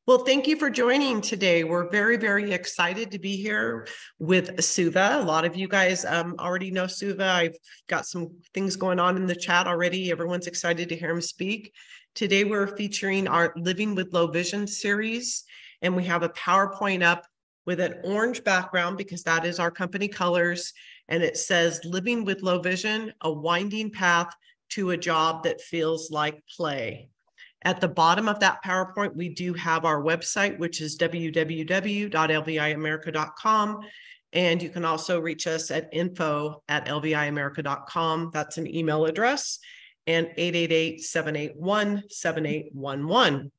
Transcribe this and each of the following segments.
Well, thank you for joining today. We're very, very excited to be here with Suva. A lot of you guys already know Suva. I've got some things going on in the chat already. Everyone's excited to hear him speak. Today, we're featuring our Living with Low Vision series, and we have a PowerPoint up with an orange background because that is our company colors, and it says Living with Low Vision, a winding path to a job that feels like play. At the bottom of that PowerPoint, we do have our website, which is www.lviamerica.com. And you can also reach us at info@lviamerica.com. That's an email address, and 888-781-7811.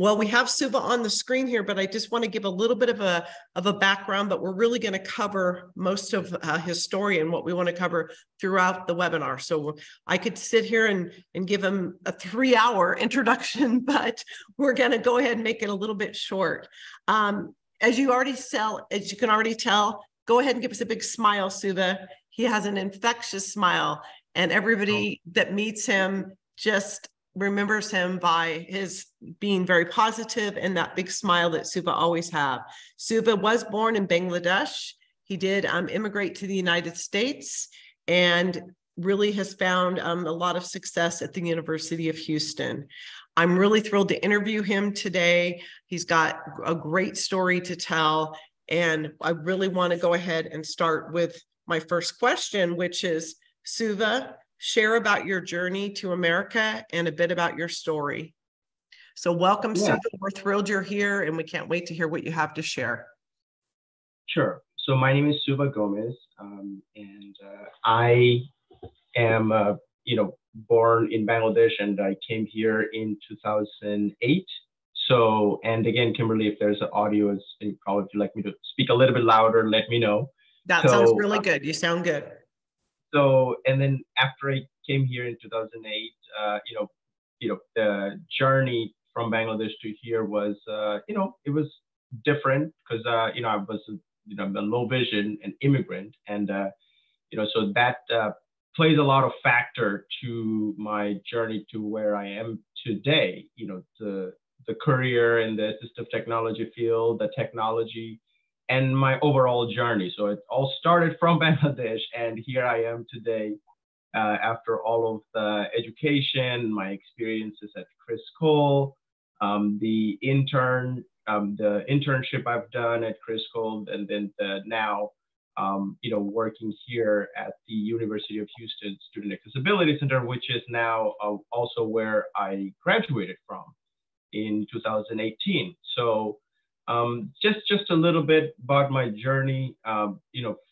Well, we have Suva on the screen here, but I just want to give a little bit of a background, but we're really going to cover most of his story and what we want to cover throughout the webinar. So I could sit here and give him a 3-hour introduction, but we're going to go ahead and make it a little bit short. As you can already tell, go ahead and give us a big smile, Suva. He has an infectious smile, and everybody that meets him just remembers him by his being very positive and that big smile that Suva always have. Suva was born in Bangladesh. He did immigrate to the United States and really has found a lot of success at the University of Houston. I'm really thrilled to interview him today. He's got a great story to tell, and I really want to go ahead and start with my first question, which is, Suva, share about your journey to America and a bit about your story. So welcome, Suva. We're thrilled you're here, and we can't wait to hear what you have to share. Sure. So my name is Suva Gomez, and I am, born in Bangladesh, and I came here in 2008. So, and again, Kimberly, if there's an audio, if you'd like me to speak a little bit louder, let me know. That sounds really good. You sound good. So, and then after I came here in 2008, the journey from Bangladesh to here was, it was different because, I was, I'm a low vision and immigrant. And, so that plays a lot of factor to my journey to where I am today, the career in the assistive technology field, the technology, and my overall journey. So it all started from Bangladesh, and here I am today after all of the education, my experiences at Criss Cole, the internship I've done at Criss Cole, and then now, working here at the University of Houston Student Accessibility Center, which is now also where I graduated from in 2018. So just a little bit about my journey,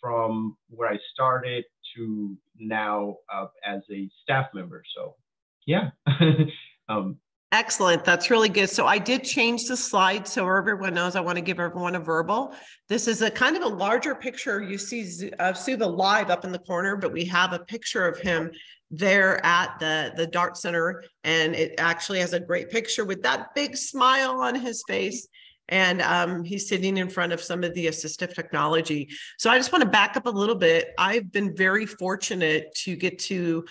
from where I started to now as a staff member. So, yeah. Excellent. That's really good. So I did change the slide so everyone knows. I want to give everyone a verbal. This is a kind of a larger picture. You see Suva live up in the corner, but we have a picture of him there at the Dart Center, and it actually has a great picture with that big smile on his face. And he's sitting in front of some of the assistive technology. So I just want to back up a little bit. I've been very fortunate to get to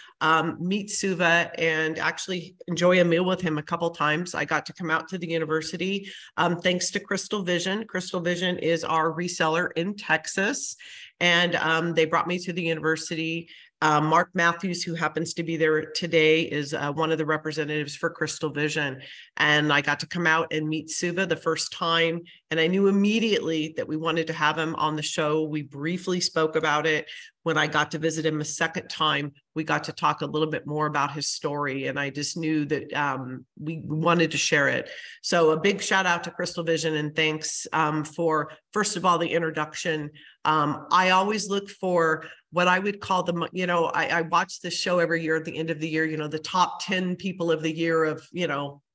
meet Suva and actually enjoy a meal with him a couple times. I got to come out to the university thanks to Crystal Vision. Crystal Vision is our reseller in Texas, and they brought me to the university. Mark Matthews, who happens to be there today, is one of the representatives for Crystal Vision. And I got to come out and meet Suva the first time. And I knew immediately that we wanted to have him on the show. We briefly spoke about it. When I got to visit him a second time, we got to talk a little bit more about his story. And I just knew that we wanted to share it. So a big shout out to Crystal Vision, and thanks for, first of all, the introduction. I always look for what I would call I watch this show every year at the end of the year, the top 10 people of the year of,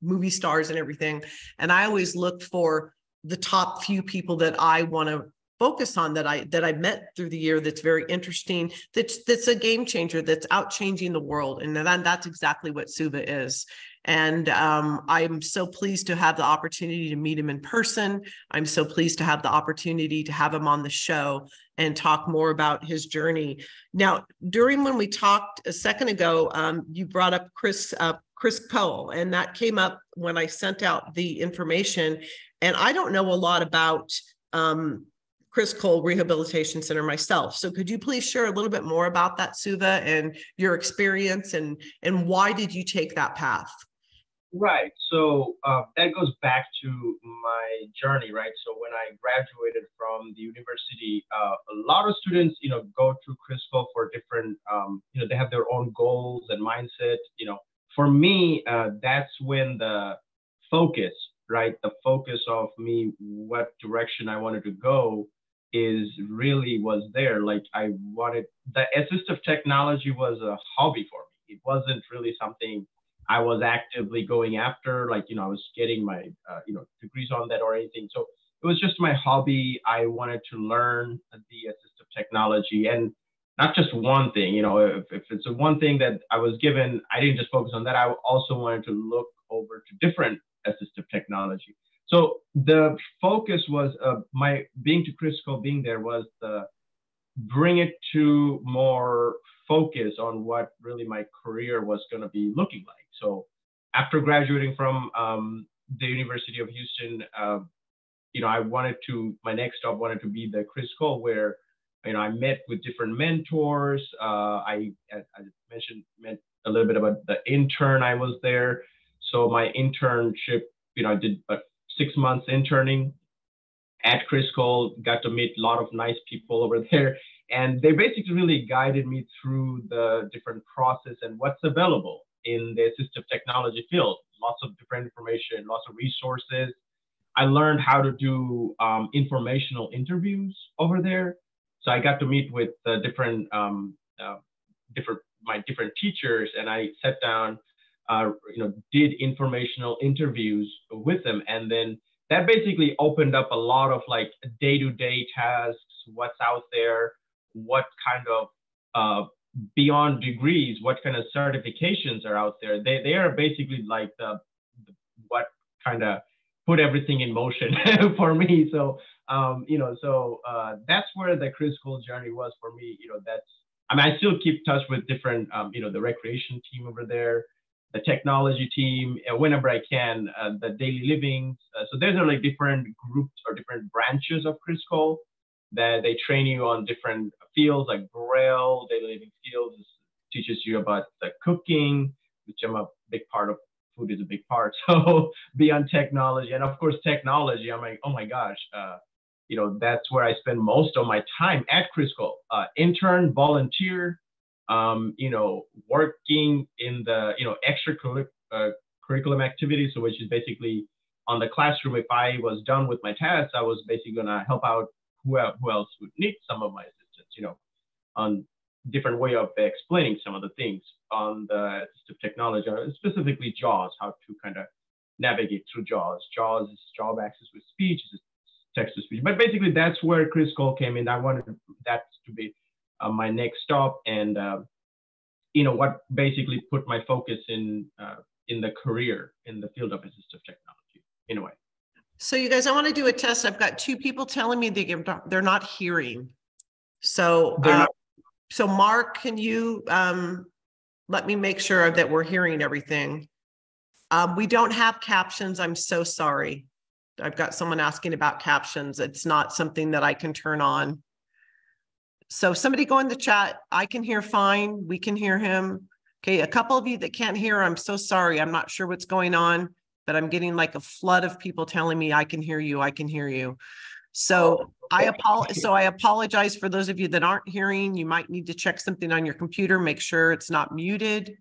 movie stars and everything. And I always look for the top few people that I want to focus on that I met through the year that's very interesting, that's a game changer, that's out changing the world. And that's exactly what Suva is. And I'm so pleased to have the opportunity to meet him in person. I'm so pleased to have the opportunity to have him on the show and talk more about his journey. Now, when we talked a second ago, you brought up Criss Criss Cole, and that came up when I sent out the information. And I don't know a lot about Criss Cole Rehabilitation Center myself. So could you please share a little bit more about that, Suva, and your experience, and why did you take that path? Right. So that goes back to my journey, right? So when I graduated from the university, a lot of students, go through Criss Cole for different, they have their own goals and mindset. For me, that's when the focus, right? The focus of me, what direction I wanted to go was there. Like the assistive technology was a hobby for me. It wasn't really something I was actively going after, like, I was getting my, degrees on that or anything. So it was just my hobby. I wanted to learn the assistive technology, and not just one thing, if it's a one thing that I was given, I didn't just focus on that. I also wanted to look over to different assistive technology. So the focus was my being to Criss Cole, being there was the bring it to more focus on what really my career was going to be looking like. So after graduating from the University of Houston, my next stop wanted to be the Criss Cole, where, I met with different mentors. I met a little bit about the intern I was there. So my internship, I did 6 months interning at Criss Cole, got to meet a lot of nice people over there. And they basically really guided me through the different process and what's available in the assistive technology field. Lots of different information, lots of resources. I learned how to do informational interviews over there. So I got to meet with different teachers, and I sat down, did informational interviews with them. And then that basically opened up a lot of like day-to-day tasks, what's out there, what kind of beyond degrees, what kind of certifications are out there. They are basically like what kind of put everything in motion for me. So that's where the Criss Cole journey was for me. I still keep touch with different the recreation team over there, the technology team, whenever I can, the daily living. So there's like different groups or different branches of Criss Cole that they train you on different fields, like Braille, daily living fields, teaches you about the cooking, which I'm a big part of. Food is a big part. So beyond technology, and of course technology, I'm like, oh my gosh, that's where I spend most of my time at Criss Cole. Intern, volunteer, working in the curriculum activities, so which is basically on the classroom. If I was done with my tasks, I was basically gonna help out who else would need some of my assistance, on different way of explaining some of the things on the assistive technology, specifically JAWS, how to kind of navigate through JAWS. JAWS is job access with speech, is text to speech. But basically, that's where Criss Cole came in. I wanted that to be my next stop, and what basically put my focus in the career in the field of assistive technology in a way. So you guys, I want to do a test. I've got 2 people telling me they're not hearing. So, so Mark, can you let me make sure that we're hearing everything? We don't have captions. I'm so sorry. I've got someone asking about captions. It's not something that I can turn on. So somebody go in the chat. I can hear fine. We can hear him. Okay, a couple of you that can't hear, I'm so sorry. I'm not sure what's going on, but I'm getting like a flood of people telling me I can hear you. I can hear you. So I apologize for those of you that aren't hearing. You might need to check something on your computer, make sure it's not muted.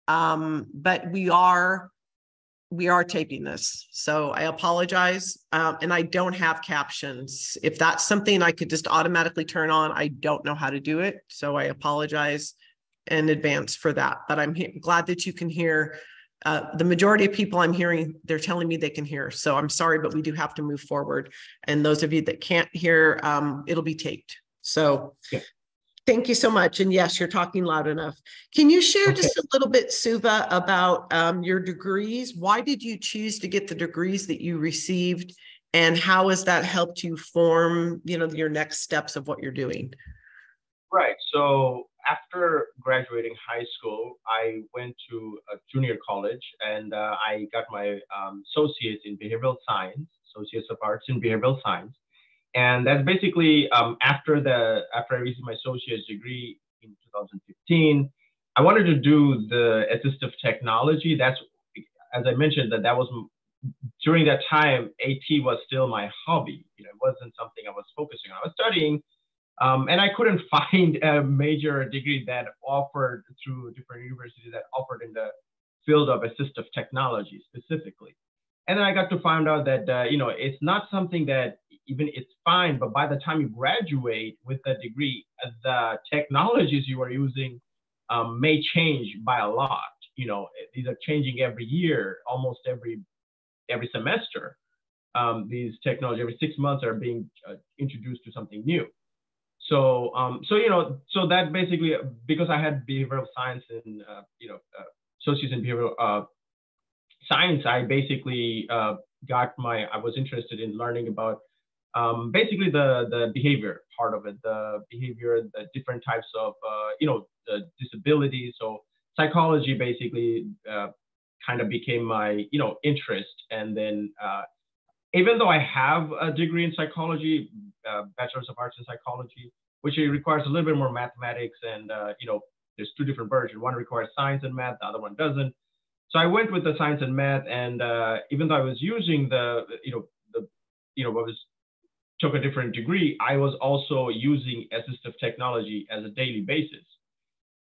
But we are taping this. So I apologize. And I don't have captions. If that's something I could just automatically turn on, I don't know how to do it. So I apologize in advance for that. But I'm glad that you can hear. The majority of people I'm hearing, they're telling me they can hear. So I'm sorry, but we do have to move forward. And those of you that can't hear, it'll be taped. So yeah. Thank you so much. And yes, you're talking loud enough. Can you share just a little bit, Suva, about your degrees? Why did you choose to get the degrees that you received? And how has that helped you form, your next steps of what you're doing? Right. So after graduating high school, I went to a junior college, and I got my associates in behavioral science, associates of arts in behavioral science. And that's basically after I received my associate's degree in 2015, I wanted to do the assistive technology. That's, as I mentioned, that was during that time, AT was still my hobby. You know, it wasn't something I was focusing on. I was studying, and I couldn't find a major degree that offered through different universities that offered in the field of assistive technology specifically. And then I got to find out that, you know, it's not something that even it's fine, but by the time you graduate with that degree, the technologies you are using may change by a lot. You know, these are changing every year, almost every semester. These technology every 6 months are being introduced to something new. So, you know, so that basically, because I had behavioral science and, you know, associates in behavioral science, I basically I was interested in learning about basically the behavior part of it, the behavior, the different types of, you know, the disabilities. So psychology basically kind of became my, you know, interest. And then even though I have a degree in psychology, bachelor's of arts in psychology, which requires a little bit more mathematics, and you know, there's two different versions. One requires science and math, the other one doesn't. So I went with the science and math, and even though I was using took a different degree, I was also using assistive technology as a daily basis.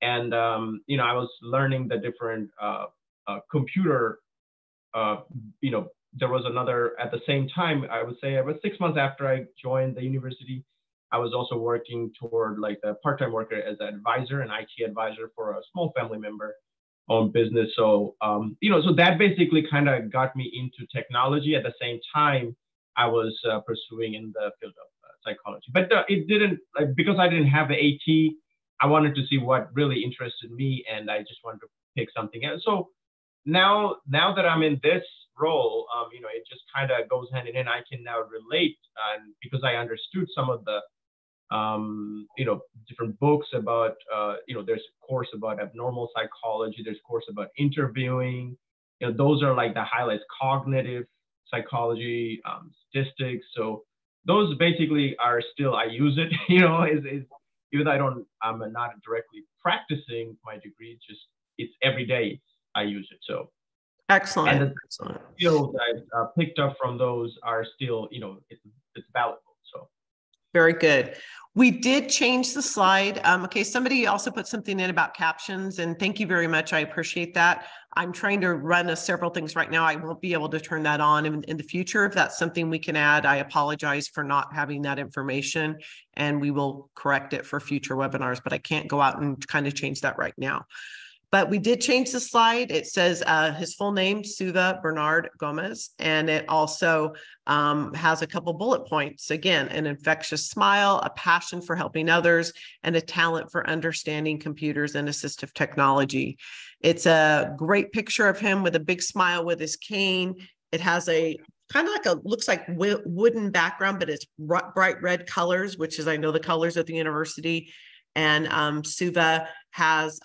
And you know, I was learning the different computer. You know, there was another at the same time. I would say about 6 months after I joined the university, I was also working toward like a part-time worker as an advisor, an IT advisor for a small family member owned business. So you know, so that basically kind of got me into technology. At the same time, I was pursuing in the field of psychology, but it didn't, like, because I didn't have the AT. I wanted to see what really interested me, and I just wanted to pick something else. So now that I'm in this role, you know, it just kind of goes hand in hand. I can now relate, because I understood some of the, you know, different books about, you know, there's a course about abnormal psychology, there's a course about interviewing. You know, those are like the highlights, cognitive psychology, statistics. So those basically are still, I use it, you know, even though I'm not directly practicing my degree, it's every day I use it. So excellent. And the skills I picked up from those are still, you know, it's valuable. So very good. We did change the slide. Okay, somebody also put something in about captions, and thank you very much. I appreciate that. I'm trying to run several things right now. I won't be able to turn that on in the future. If that's something we can add, I apologize for not having that information, and we will correct it for future webinars, but I can't go out and kind of change that right now. But we did change the slide. It says his full name, Suva Bernard Gomez, and it also has a couple bullet points. Again, an infectious smile, a passion for helping others, and a talent for understanding computers and assistive technology. It's a great picture of him with a big smile with his cane. It has a kind of like looks like wooden background, but it's bright red colors, which is, I know, the colors at the university. And Suva has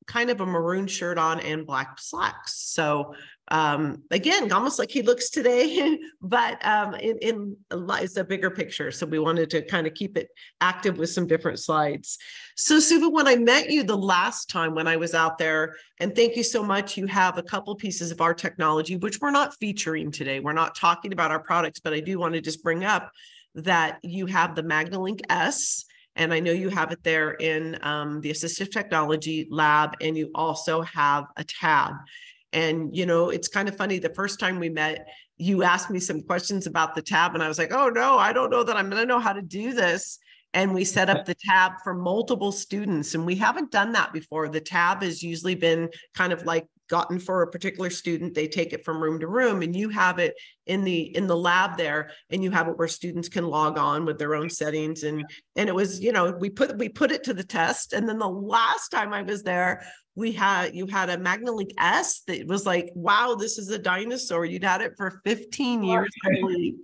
kind of a maroon shirt on and black slacks. So again, almost like he looks today, but it's a bigger picture. So we wanted to kind of keep it active with some different slides. So Suva, when I met you the last time when I was out there, and thank you so much, you have a couple pieces of our technology, which we're not featuring today. We're not talking about our products, but I do want to just bring up that you have the MagnaLink S, and I know you have it there in the assistive technology lab, and you also have a tab. And, you know, it's kind of funny. The first time we met, you asked me some questions about the tab, and I was like, oh, no, I don't know that I'm going to know how to do this. And we set up the tab for multiple students, and we haven't done that before. The tab has usually been kind of like gotten for a particular student. They take it from room to room, and you have it in the lab there, and you have it where students can log on with their own settings. And it was, you know, we put it to the test. And then the last time I was there, you had a MagnaLink S that was like, wow, this is a dinosaur. You'd had it for 15 years, I believe.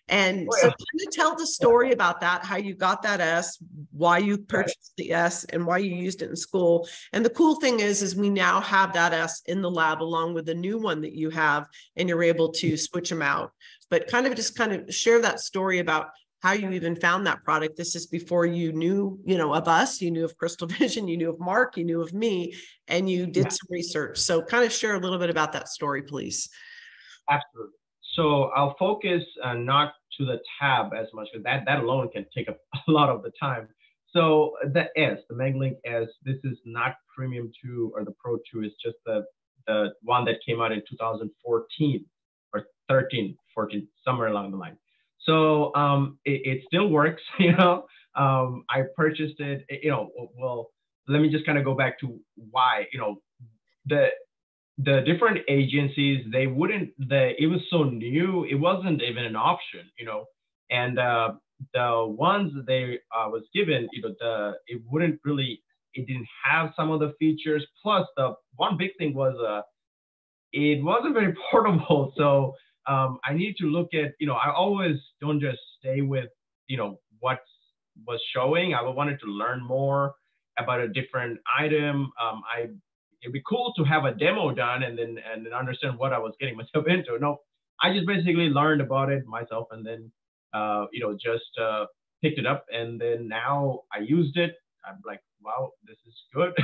And so can you tell the story about that, how you got that S, why you purchased the S, and why you used it in school? And the cool thing is we now have that S in the lab along with the new one that you have, and you're able to switch them out. But kind of share that story about how you even found that product. This is before you knew, of us, you knew of Crystal Vision, you knew of Mark, you knew of me, and you did some research. So kind of share a little bit about that story, please. Absolutely. So I'll focus not to the tab as much, because that alone can take up a lot of the time. So the MagnaLink S, this is not Premium 2 or the Pro 2. It's just the one that came out in 2014 or 13, 14, somewhere along the line. So it still works, I purchased it, well, let me just kind of go back to why, the different agencies, it was so new, it wasn't even an option, and the ones that they was given, it didn't have some of the features. Plus the one big thing was it wasn't very portable. So I need to look at, I always don't just stay with, what was showing. I wanted to learn more about a different item. It'd be cool to have a demo done and then understand what I was getting myself into. No, I just basically learned about it myself, and then, just picked it up, and then now I used it. I'm like, wow, this is good.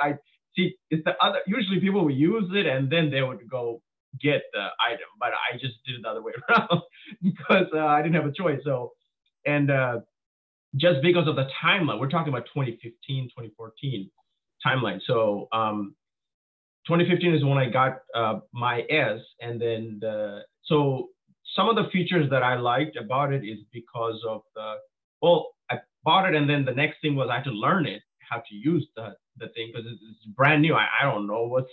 I see, it's the other, usually people would use it and then they would go get the item, but I just did it the other way around because I didn't have a choice. So, and just because of the timeline, we're talking about 2015, 2014 timeline. So 2015 is when I got my S, and then so some of the features that I liked about it is because of I bought it, and then the next thing was I had to learn it, how to use the thing, because it's brand new. I don't know what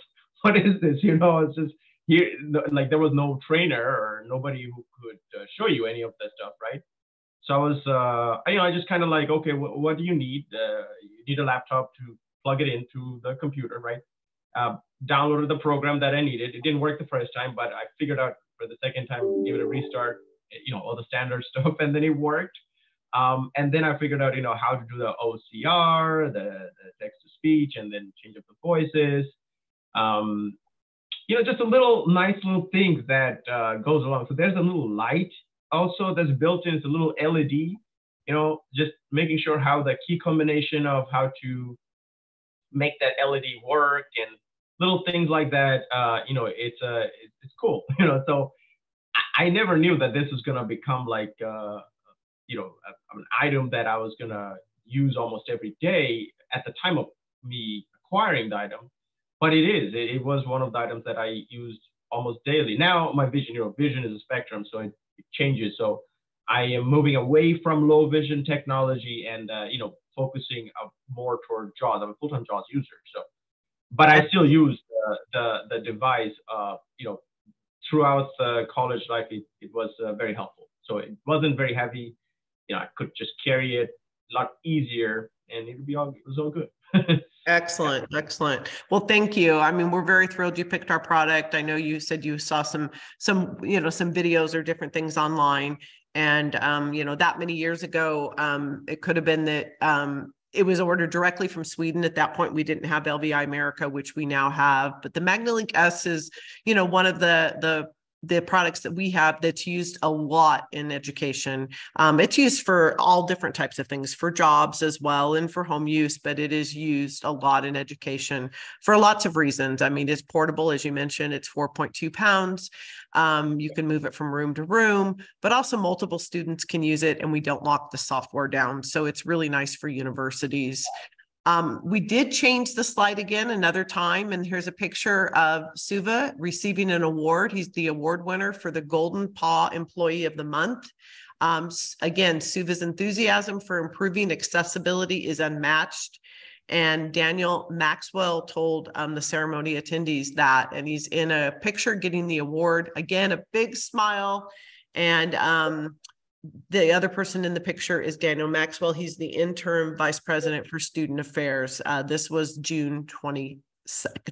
is this, it's just here, like there was no trainer or nobody who could show you any of that stuff, right? So I was, I just kind of like, okay, what do you need? You need a laptop to plug it into the computer, right? Downloaded the program that I needed. It didn't work the first time, but I figured out for the second time, give it a restart, all the standard stuff, and then it worked. And then I figured out, how to do the OCR, the text to speech, and then change up the voices. Just a nice little things that goes along. So there's a little light also that's built in. It's a little LED, just making sure how the key combination of how to make that LED work and little things like that. It's cool. So I never knew that this was gonna become like an item that I was gonna use almost every day at the time of me acquiring the item. But it was one of the items that I used almost daily. Now my vision, vision is a spectrum, so it changes. So I am moving away from low vision technology and focusing more toward JAWS. I'm a full-time JAWS user, so, but I still use the device. Throughout the college life, it was very helpful. So it wasn't very heavy. I could just carry it a lot easier, and it was all good. Excellent. Excellent. Well, thank you. I mean, we're very thrilled you picked our product. I know you said you saw some videos or different things online, and, that many years ago, it could have been that, it was ordered directly from Sweden. At that point, we didn't have LVI America, which we now have, but the MagnaLink S is, one of the products that we have that's used a lot in education. It's used for all different types of things, for jobs as well and for home use, but it is used a lot in education for lots of reasons. I mean, it's portable, as you mentioned, it's 4.2 pounds. You can move it from room to room, but also multiple students can use it, and we don't lock the software down. So it's really nice for universities. We did change the slide again another time, and here's a picture of Suva receiving an award. He's the award winner for the Golden Paw Employee of the Month. Again, Suva's enthusiasm for improving accessibility is unmatched. And Daniel Maxwell told the ceremony attendees that, and he's in a picture getting the award. Again, a big smile. And the other person in the picture is Daniel Maxwell. He's the interim vice president for student affairs. This was June 20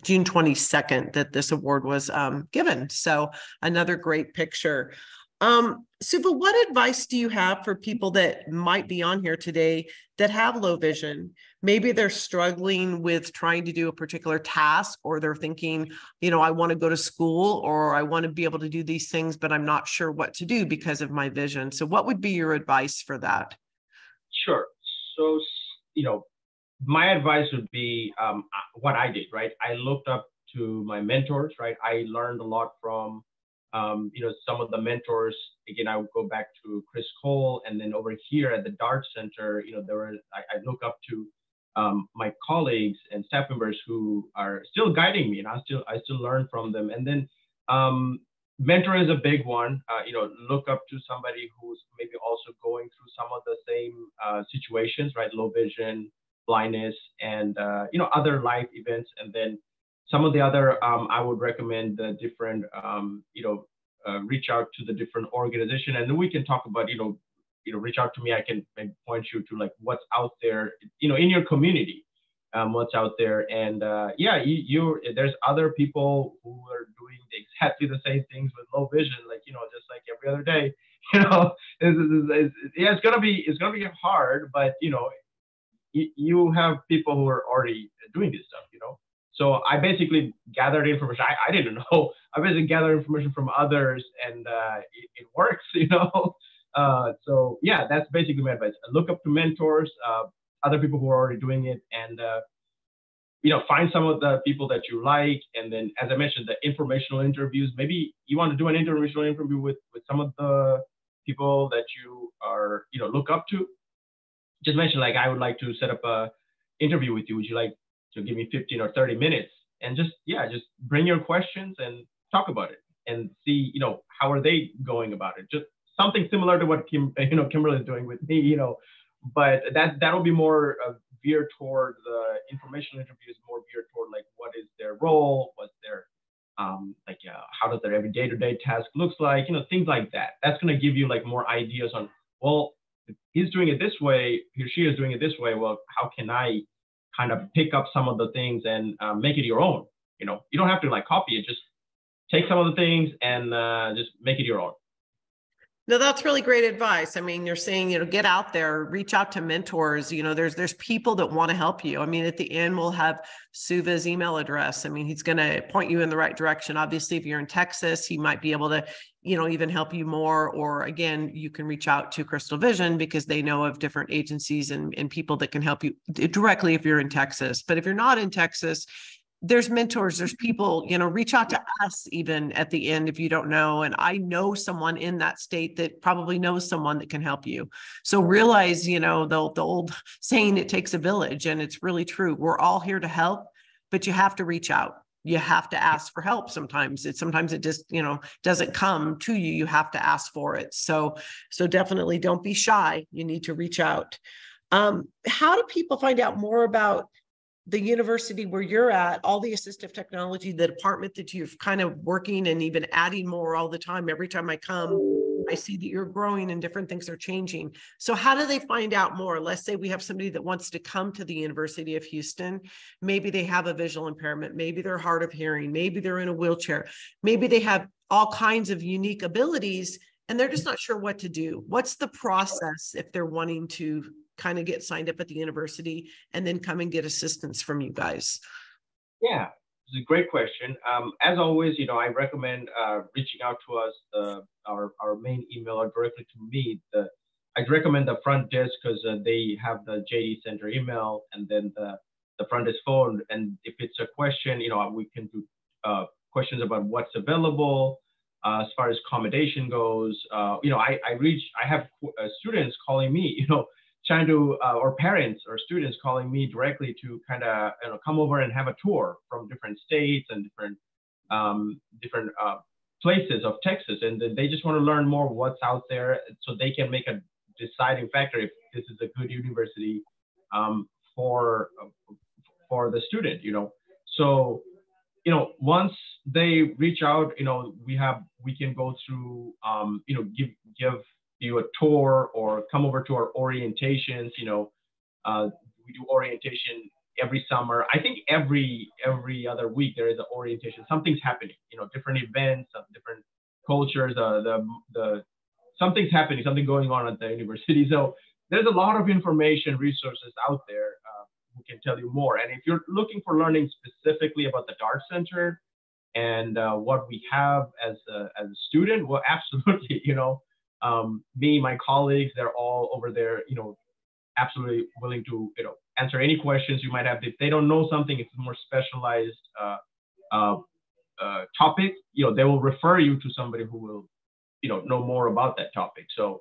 June 22nd that this award was given. So another great picture. Suva, what advice do you have for people that might be on here today that have low vision? Maybe they're struggling with trying to do a particular task, or they're thinking, I want to go to school, or I want to be able to do these things, but I'm not sure what to do because of my vision. So what would be your advice for that? Sure. So, my advice would be what I did, right? I looked up to my mentors, right? I learned a lot from, some of the mentors. Again, I would go back to Criss Cole, and then over here at the Dart Center, I look up to my colleagues and staff members who are still guiding me, and I still learn from them. And then mentor is a big one. Look up to somebody who's maybe also going through some of the same situations, right? Low vision, blindness, and other life events. And then some of the other, I would recommend the different, reach out to the different organization, and then we can talk about, reach out to me. I can maybe point you to like what's out there, in your community, what's out there. And there's other people who are doing exactly the same things with low vision, like, just like every other day. It's gonna be hard, but you have people who are already doing this stuff. So I basically gathered information. I didn't know. I basically gathered information from others, and it works. So yeah, that's basically my advice. Look up to mentors, other people who are already doing it, and find some of the people that you like. And then, as I mentioned, the informational interviews. Maybe you want to do an informational interview with some of the people that you are look up to. Just mention, like, I would like to set up a interview with you. Would you like to give me 15 or 30 minutes? And just bring your questions and talk about it, and see, how are they going about it? Just something similar to what Kimberly is doing with me, but that'll be more geared toward the informational interviews, more geared toward like what is their role, what's their how does their every day-to-day task looks like, things like that. That's going to give you like more ideas on, well, if he's doing it this way, he or she is doing it this way. Well, how can I kind of pick up some of the things and make it your own? You don't have to like copy it. Just take some of the things and just make it your own. No, that's really great advice. I mean, you're saying, get out there, reach out to mentors. There's people that want to help you. I mean, at the end, we'll have Suva's email address. I mean, he's going to point you in the right direction. Obviously, if you're in Texas, he might be able to, even help you more. Or again, you can reach out to Crystal Vision because they know of different agencies and people that can help you directly if you're in Texas. But if you're not in Texas, there's mentors, there's people, reach out to us even at the end if you don't know. And I know someone in that state that probably knows someone that can help you. So realize, the old saying, it takes a village, and it's really true. We're all here to help, but you have to reach out. You have to ask for help. Sometimes it just, doesn't come to you. You have to ask for it. So definitely don't be shy. You need to reach out. How do people find out more about the university where you're at, all the assistive technology, the department that you're kind of working and even adding more all the time? Every time I come, I see that you're growing and different things are changing. So how do they find out more? Let's say we have somebody that wants to come to the University of Houston. Maybe they have a visual impairment. Maybe they're hard of hearing. Maybe they're in a wheelchair. Maybe they have all kinds of unique abilities and they're just not sure what to do. What's the process if they're wanting to kind of get signed up at the university and then come and get assistance from you guys? Yeah, it's a great question. As always, I recommend reaching out to us, our main email, or directly to me. I'd recommend the front desk because they have the JD Center email, and then the front desk phone. And if it's a question, we can do questions about what's available. As far as accommodation goes, I have students calling me, trying to, or parents or students calling me directly to kind of come over and have a tour from different states and different places of Texas, and they just want to learn more what's out there, so they can make a deciding factor if this is a good university for the student. So once they reach out, we can go through, give you a tour or come over to our orientations. We do orientation every summer. I think every other week there is an orientation. Something's happening, different events, different cultures, the something's happening, something going on at the university. So there's a lot of information, resources out there who can tell you more. And if you're looking for learning specifically about the Dart Center and what we have as a student, well, absolutely, me, my colleagues, they're all over there, absolutely willing to, answer any questions you might have. If they don't know something, it's a more specialized topic, they will refer you to somebody who will, know more about that topic. So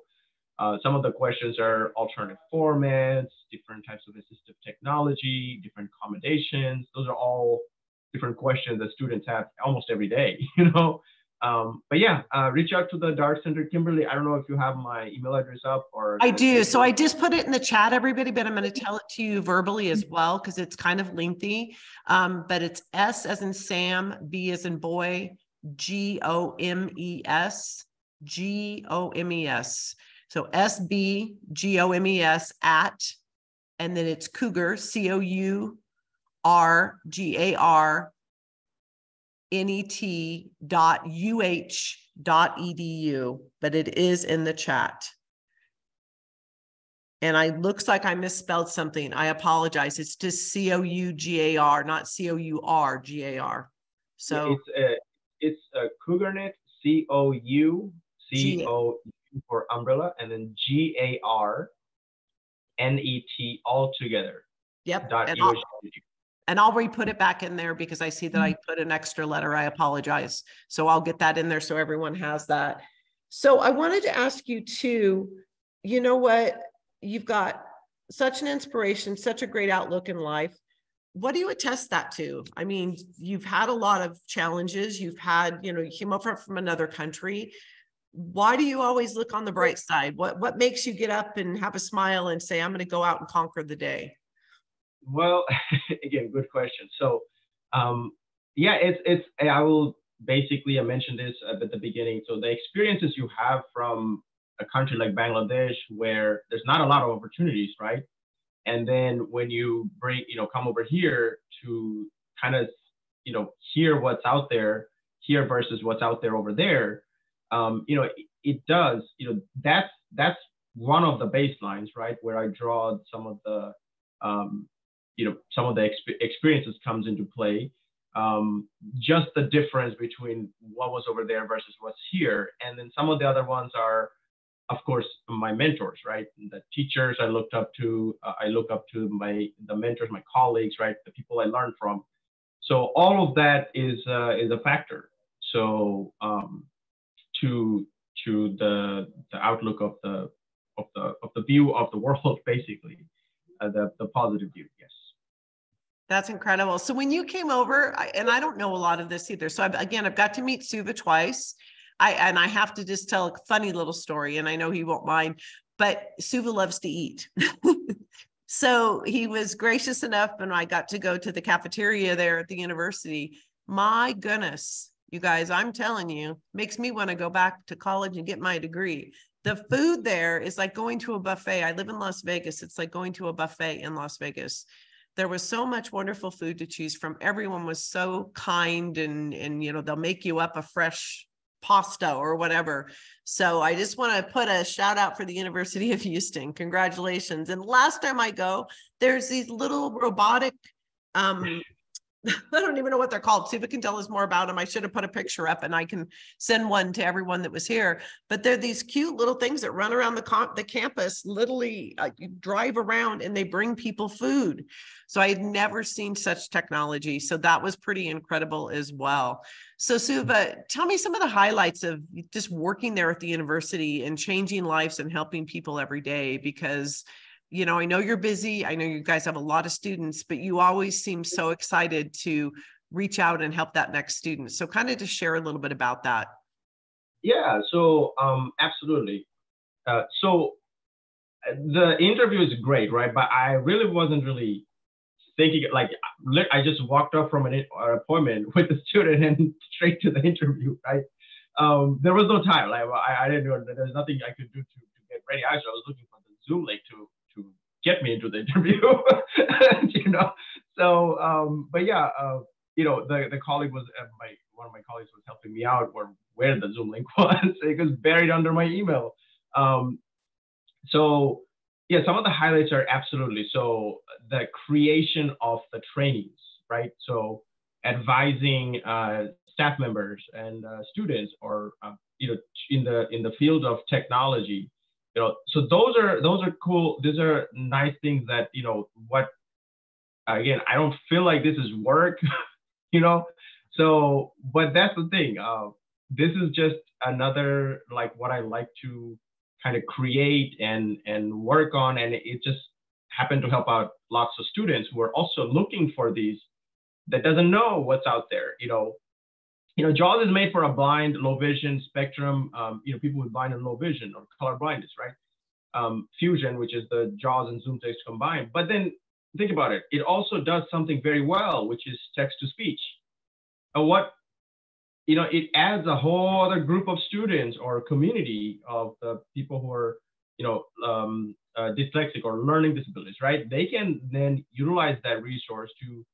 some of the questions are alternative formats, different types of assistive technology, different accommodations. Those are all different questions that students have almost every day, But yeah, reach out to the Dart Center. Kimberly, I don't know if you have my email address up or. I do. So I just put it in the chat, everybody, but I'm going to tell it to you verbally as well, because it's kind of lengthy. But it's S as in Sam, B as in boy, GOMES, GOMES. So SBGOMES at, and then it's Cougar, COURGARNET.UH.edu, but it is in the chat. And I looks like I misspelled something. I apologize. It's just COUGAR, not COURGAR. So it's a CougarNet, COUCOU for umbrella, and then GARNET all together. Yep. And I'll re-put it back in there because I see that I put an extra letter. I apologize. So I'll get that in there so everyone has that. So I wanted to ask you too, you know what? You've got such an inspiration, such a great outlook in life. What do you attest that to? I mean, you've had a lot of challenges. You've had, you came over from another country. Why do you always look on the bright side? What makes you get up and have a smile and say, I'm going to go out and conquer the day? Well, again, good question. So, yeah, I will basically, I mentioned this at the beginning. So the experiences you have from a country like Bangladesh, where there's not a lot of opportunities, right? And then when you come over here to kind of, hear what's out there here versus what's out there over there, it does, that's one of the baselines, right? Where I draw some of the, some of the experiences comes into play. Just the difference between what was over there versus what's here. And then some of the other ones are, of course, my mentors, right? The teachers I looked up to, I look up to the mentors, my colleagues, right? The people I learned from. So all of that is a factor. So to the outlook of the view of the world, basically, the positive view, yes. That's incredible. So when you came over, and I don't know a lot of this either. So I've got to meet Suva twice. I have to just tell a funny little story, and I know he won't mind, but Suva loves to eat. So he was gracious enough, and I got to go to the cafeteria there at the university. My goodness, you guys, I'm telling you, makes me want to go back to college and get my degree. The food there is like going to a buffet. I live in Las Vegas. It's like going to a buffet in Las Vegas. There was so much wonderful food to choose from. Everyone was so kind, and they'll make you up a fresh pasta or whatever. So I just want to put a shout out for the University of Houston. Congratulations. And last time I go, there's these little robotic, I don't even know what they're called. Suva can tell us more about them. I should have put a picture up, and I can send one to everyone that was here. But they're these cute little things that run around the campus, literally you drive around, and they bring people food. So I had never seen such technology. So that was pretty incredible as well. So Suva, tell me some of the highlights of just working there at the university and changing lives and helping people every day, because I know you're busy. I know you guys have a lot of students, but you always seem so excited to reach out and help that next student. So kind of just share a little bit about that. Yeah, so absolutely. So the interview is great, right? But I really wasn't really thinking, like, I just walked up from an appointment with the student and straight to the interview, right? There was no time. Like, I didn't know, there's nothing I could do to get ready. Actually, I was looking for the Zoom link to get me into the interview, but yeah, the colleague was one of my colleagues was helping me out where the Zoom link was. It was buried under my email. So yeah, some of the highlights are absolutely. So the creation of the trainings, right? So advising staff members and students, or in the field of technology, so those are cool. These are nice things that what, again, I don't feel like this is work, you know. So, but that's the thing. This is just another, like, what I like to kind of create and work on, and it just happened to help out lots of students who are also looking for these, that doesn't know what's out there. JAWS is made for a blind, low vision spectrum, people with blind and low vision, or color blindness, right? Fusion, which is the JAWS and Zoom text combined. But then think about it. It also does something very well, which is text to speech. It adds a whole other group of students or community of the people who are, dyslexic or learning disabilities, right? They can then utilize that resource to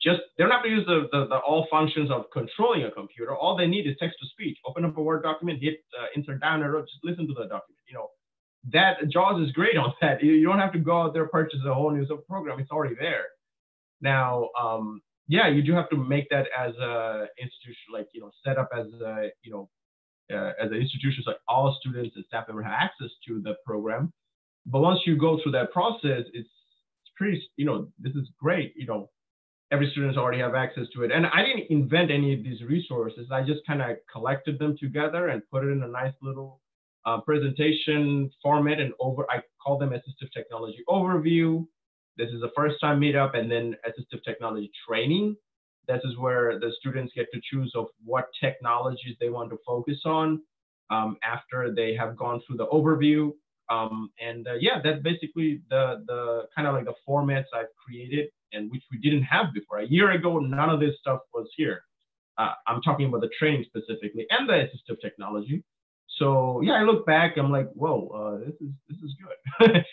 they don't have to use the all functions of controlling a computer. All they need is text to speech. Open up a Word document, hit insert down arrow, just listen to the document. That JAWS is great on that. You don't have to go out there, purchase a whole new program. It's already there. Now, yeah, you do have to make that as a institution, set up as as an institution, so like all students and staff members have access to the program. But once you go through that process, it's pretty, this is great. Every student's already have access to it. And I didn't invent any of these resources. I just kind of collected them together and put it in a nice little presentation format, and I call them assistive technology overview. This is the first time meetup, and then assistive technology training. This is where the students get to choose of what technologies they want to focus on after they have gone through the overview. Yeah, that's basically the kind of like the formats I've created, and which we didn't have before. A year ago, none of this stuff was here. I'm talking about the training specifically and the assistive technology. So yeah, I look back, I'm like, whoa, this is good.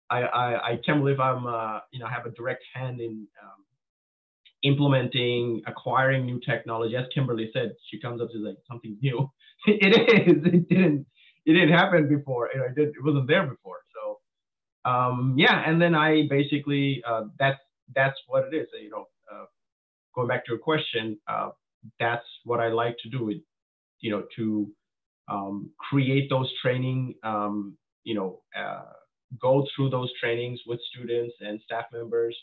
I can't believe I have a direct hand in implementing, acquiring new technology. As Kimberly said, she comes up to like something new. It is. It didn't happen before. It wasn't there before. So yeah, and then I basically that's what it is. Going back to your question, that's what I like to do. To create those training, go through those trainings with students and staff members,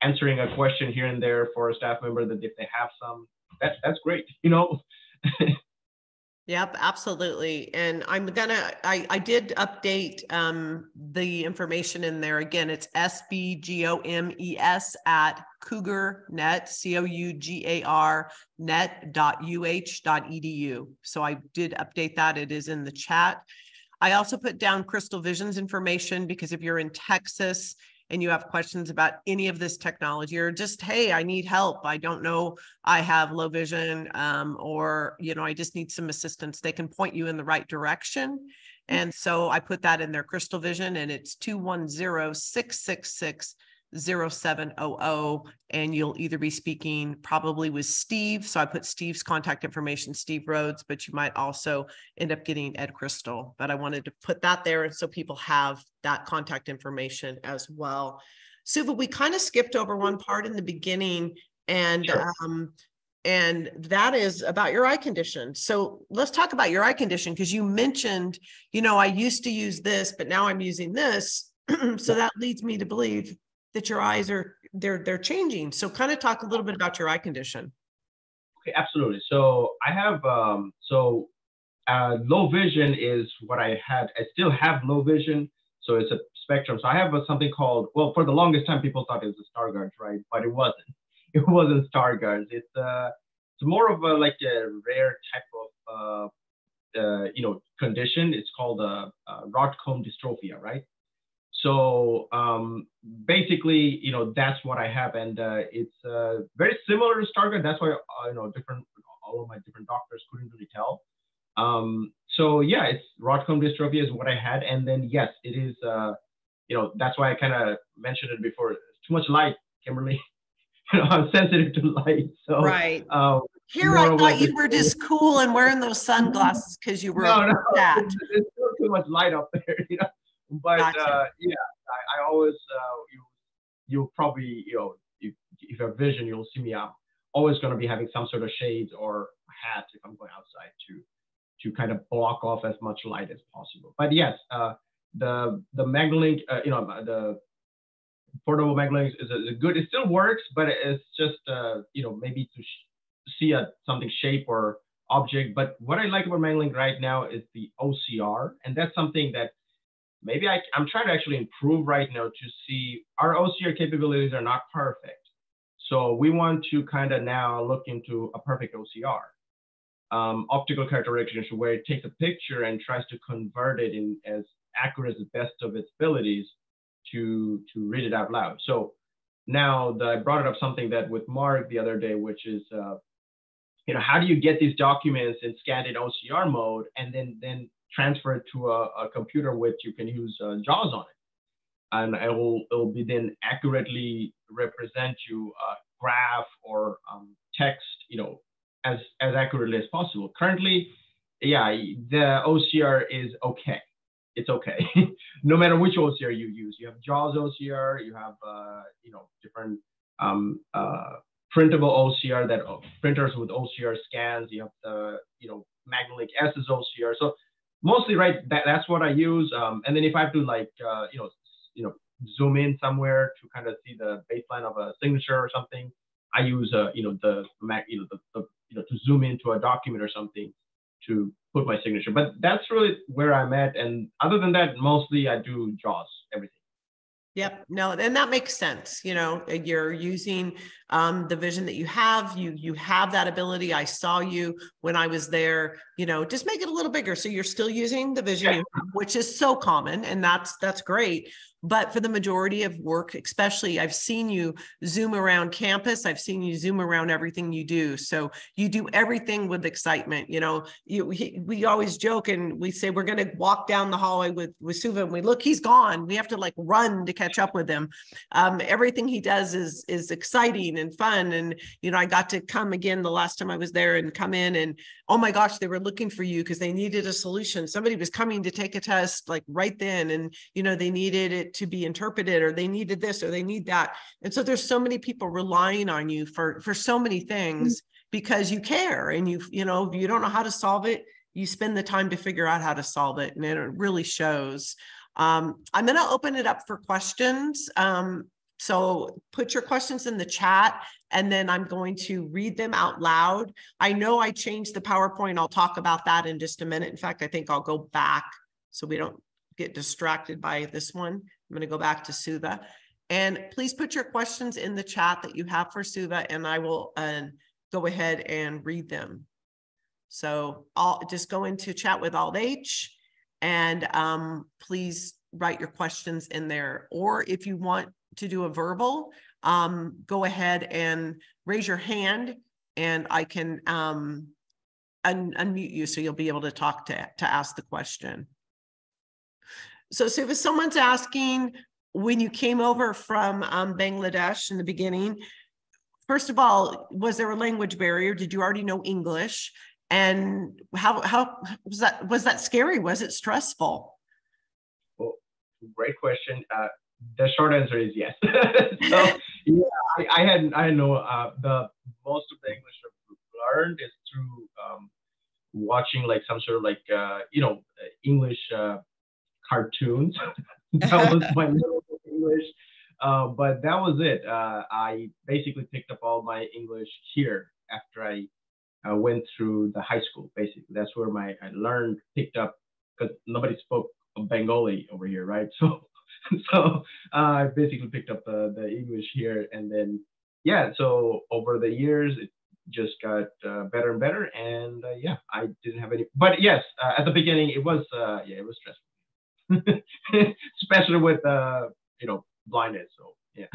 answering a question here and there for a staff member that if they have some, that's great, Yep, absolutely. And I did update the information in there. Again, it's SBGOMES at CougarNet, COUGAR net.uh.edu. So I did update that. It is in the chat. I also put down Crystal Vision's information, because if you're in Texas and you have questions about any of this technology, or just, hey, I need help, I don't know, I have low vision, or, I just need some assistance, they can point you in the right direction. And so I put that in there, Crystal Vision, and it's 210-666-0700. And you'll either be speaking probably with Steve. So I put Steve's contact information, Steve Rhodes, but you might also end up getting Ed Crystal. But I wanted to put that there so people have that contact information as well. Suva, we kind of skipped over one part in the beginning, and sure. And that is about your eye condition. So let's talk about your eye condition, because you mentioned, I used to use this, but now I'm using this. So that leads me to believe that your eyes they're changing. So kind of talk a little bit about your eye condition. Okay, absolutely. So I have low vision is what I had. I still have low vision. So it's a spectrum. So I have something called, well, for the longest time, people thought it was a Stargardt, right? But it wasn't. It wasn't Stargardt. It's more of a rare type of condition. It's called rod cone dystrophy, right? So basically, that's what I have, and it's very similar to Stargardt. That's why all of my different doctors couldn't really tell. So yeah, it's rod cone dystrophy is what I had, and then yes, it is. That's why I kind of mentioned it before. It's too much light Kimberly, I'm sensitive to light. So Right. Here, I more of thought like you were just cool and wearing those sunglasses because you were a no, cat. there's still too much light up there, But Gotcha. yeah, I always you'll probably if you have vision, you'll see me. I'm always going to be having some sort of shades or hat if I'm going outside to kind of block off as much light as possible. But yes, the Maglink, the portable Maglink is a good. It still works, but it's just maybe to see something shape or object. But what I like about Maglink right now is the OCR, and that's something that maybe I'm trying to actually improve right now to see our OCR capabilities are not perfect. So we want to kind of now look into a perfect OCR, optical character recognition, where it takes a picture and tries to convert it in as accurate as the best of its abilities to read it out loud. So now I brought it up something that with Mark the other day, which is how do you get these documents in scanned in OCR mode and then transfer it to a computer which you can use JAWS on it, and it'll be then accurately represent you a graph or text, as accurately as possible. Currently, yeah, the OCR is okay. It's okay, no matter which OCR you use. You have JAWS OCR, you have different printable OCR that printers with OCR scans. You have the Maglink S's OCR. So mostly, right, that's what I use. And then if I have to zoom in somewhere to kind of see the baseline of a signature or something, I use the Mac, to zoom into a document or something to put my signature. But that's really where I'm at. And other than that, mostly I do JAWS, everything. Yep. No, and that makes sense. You're using the vision that you have. You have that ability. I saw you when I was there, just make it a little bigger. So you're still using the vision you have, which is so common, and that's great. But for the majority of work, especially, I've seen you zoom around campus. I've seen you zoom around everything you do. So you do everything with excitement. We always joke and we say we're going to walk down the hallway with Suva, and we look, he's gone. We have to run to catch up with him. Everything he does is exciting and fun. And I got to come again the last time I was there and come in, and oh my gosh, they were looking for you because they needed a solution. Somebody was coming to take a test right then, and they needed it to be interpreted, or they needed this, or they need that. And so there's so many people relying on you for so many things because you care, and if you don't know how to solve it, you spend the time to figure out how to solve it, and it really shows. I'm going to open it up for questions. So put your questions in the chat, and then I'm going to read them out loud. I know I changed the PowerPoint. I'll talk about that in just a minute. In fact, I think I'll go back so we don't get distracted by this one. I'm going to go back to Suva, and please put your questions in the chat that you have for Suva, and I will go ahead and read them. So I'll just go into chat with Alt H, and please write your questions in there. Or if you want to do a verbal, go ahead and raise your hand, and I can unmute you so you'll be able to talk to ask the question. So if someone's asking, when you came over from Bangladesh in the beginning, first of all, was there a language barrier? Did you already know English? And how was that scary? Was it stressful? Well, great question. The short answer is yes. So yeah, I had no the most of the English I've learned is through watching some sort of English cartoons. That was my little English, but that was it. I basically picked up all my English here after I went through the high school. Basically, that's where I picked up, because nobody spoke Bengali over here, right? So I basically picked up the English here, and then so over the years it just got better and better, and I didn't have any. But yes, at the beginning it was stressful, especially with blindness. So yeah.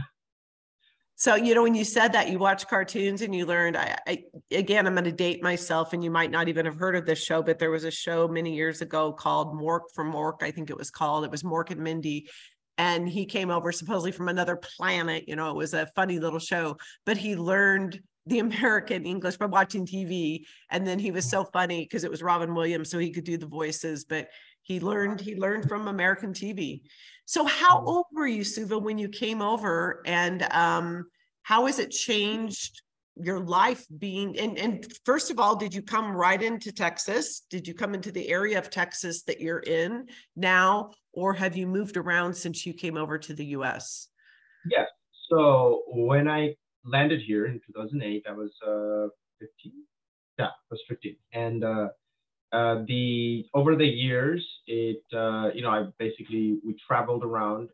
So, when you said that you watch cartoons and you learned, again, I'm going to date myself, and you might not even have heard of this show, but there was a show many years ago called Mork from Mork. I think it was called. It was Mork and Mindy. and he came over supposedly from another planet. It was a funny little show, but he learned the American English by watching TV. And then he was so funny because it was Robin Williams, so he could do the voices, but he learned from American TV. So how old were you, Suva, when you came over, and how has it changed your life being, and first of all, did you come right into Texas? Did you come into the area of Texas that you're in now, or have you moved around since you came over to the US? Yeah. So when I landed here in 2008, I was 15. Yeah, I was 15. And over the years, we traveled around,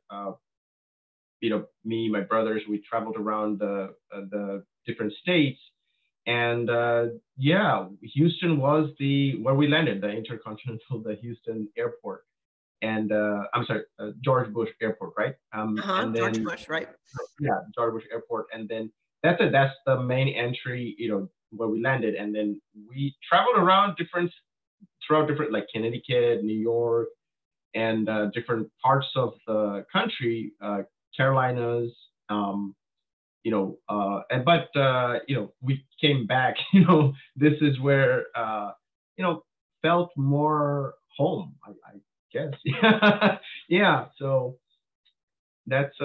me, my brothers, we traveled around the different states. And Houston was where we landed, the the Houston airport. And I'm sorry, George Bush Airport, right? And then George Bush, right? Yeah, George Bush Airport. And then that's the main entry, where we landed. And then we traveled around throughout different, like Connecticut, New York, and different parts of the country, Carolinas, we came back, this is where, felt more home, I guess. Yeah. So that's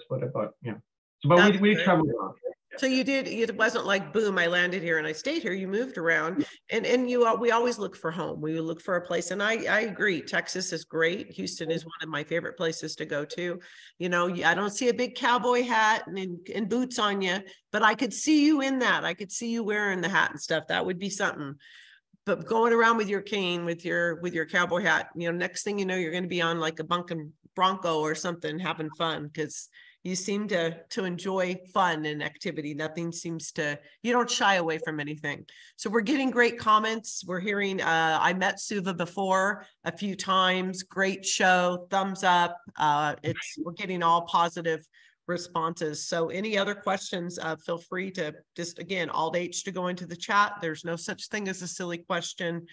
what about, yeah. So, but we traveled around. So you did, it wasn't like, boom, I landed here and I stayed here. You moved around, and we always look for home. We look for a place. And I agree. Texas is great. Houston is one of my favorite places to go to. I don't see a big cowboy hat and boots on you, but I could see you in that. I could see you wearing the hat and stuff. That would be something. But going around with your cane, with your cowboy hat, next thing you know, you're going to be on like a bunkin' Bronco or something, having fun, because you seem to enjoy fun and activity. Nothing seems to, you don't shy away from anything. So we're getting great comments. We're hearing, I met Suva before a few times. Great show, thumbs up. We're getting all positive responses. So any other questions, feel free to just, again, Alt H to go into the chat. There's no such thing as a silly question.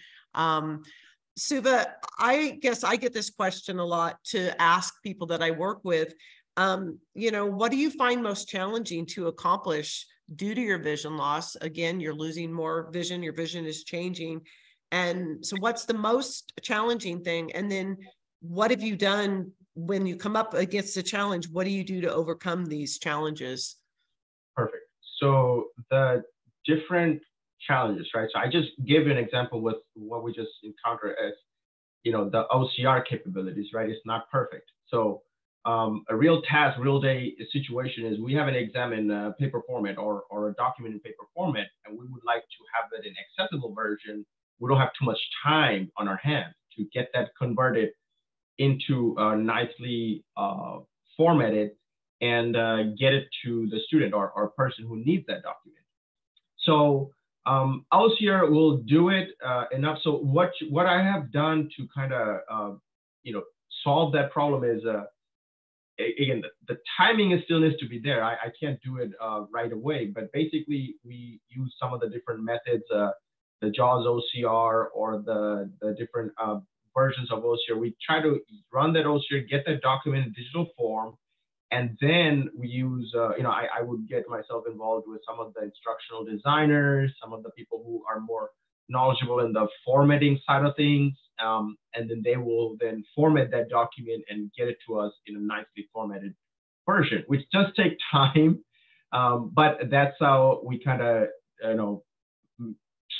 Suva, I guess I get this question a lot to ask people that I work with. What do you find most challenging to accomplish due to your vision loss? Again, you're losing more vision, your vision is changing. And so what's the most challenging thing? And then what have you done when you come up against a challenge? What do you do to overcome these challenges? Perfect. So the different challenges, right? So I just gave you an example with what we just encountered as, the OCR capabilities, right? It's not perfect. So a real task, real day situation is we have an exam in paper format or a document in paper format, and we would like to have it in accessible version. We don't have too much time on our hands to get that converted into nicely formatted and get it to the student or person who needs that document. So OCR will do it enough. So what I have done to kind of solve that problem is again, the timing still needs to be there. I can't do it right away, but basically we use some of the different methods, the JAWS OCR or the different versions of OCR. We try to run that OCR, get that document in digital form, and then we use, I would get myself involved with some of the instructional designers, some of the people who are more knowledgeable in the formatting side of things. And then they will then format that document and get it to us in a nicely formatted version, which does take time. But that's how we kind of,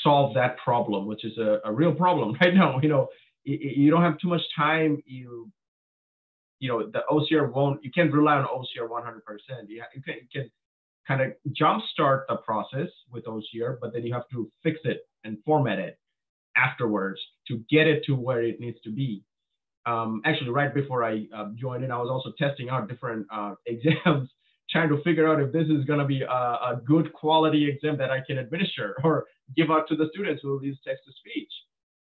solve that problem, which is a real problem right now. You don't have too much time. The OCR you can't rely on OCR 100%. You can kind of jumpstart the process with OCR, but then you have to fix it and format it afterwards to get it to where it needs to be. Actually, right before I joined in, I was also testing out different exams, trying to figure out if this is going to be a good quality exam that I can administer or give out to the students who will use text to speech.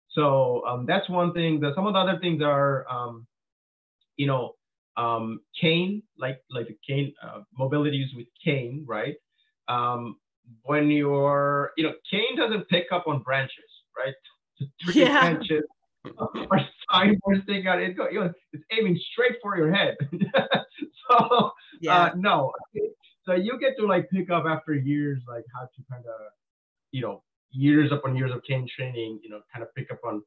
So that's one thing. Some of the other things are, cane, like the cane, mobilities with cane, right? When you're, cane doesn't pick up on branches, right? Branches, or signboard sticking out. It's aiming straight for your head. So Yeah. no. So you get to like pick up after years, like how to kind of, years upon years of cane training, kind of pick up on,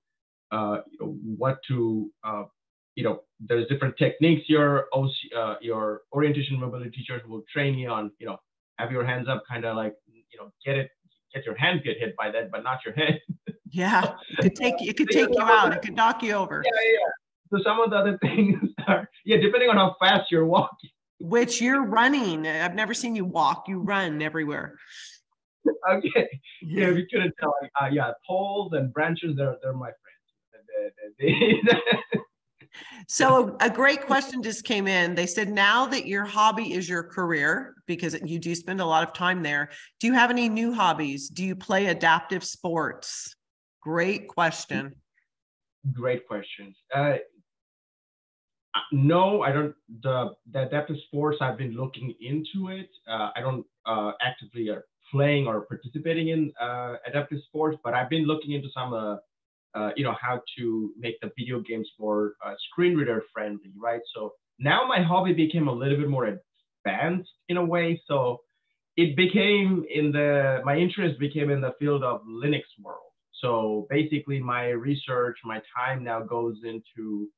what to, there's different techniques your orientation mobility teachers will train you on, have your hands up, kind of like, get your hands get hit by that, but not your head. Yeah. It could take you out. It could knock you over. Yeah. So some of the other things are, depending on how fast you're walking. Which you're running. I've never seen you walk. You run everywhere. Okay. Yeah, if you couldn't tell, poles and branches, they're my friends. So a great question just came in. They said, now that your hobby is your career, because you do spend a lot of time there, do you have any new hobbies? Do you play adaptive sports? Great question. Great questions. No, I don't. The adaptive sports, I've been looking into it. I don't actively playing or participating in adaptive sports, but I've been looking into some, how to make the video games more screen reader friendly, right? So now my hobby became a little bit more advanced in a way. So it became my interest became in the field of Linux world. So basically my research, my time now goes into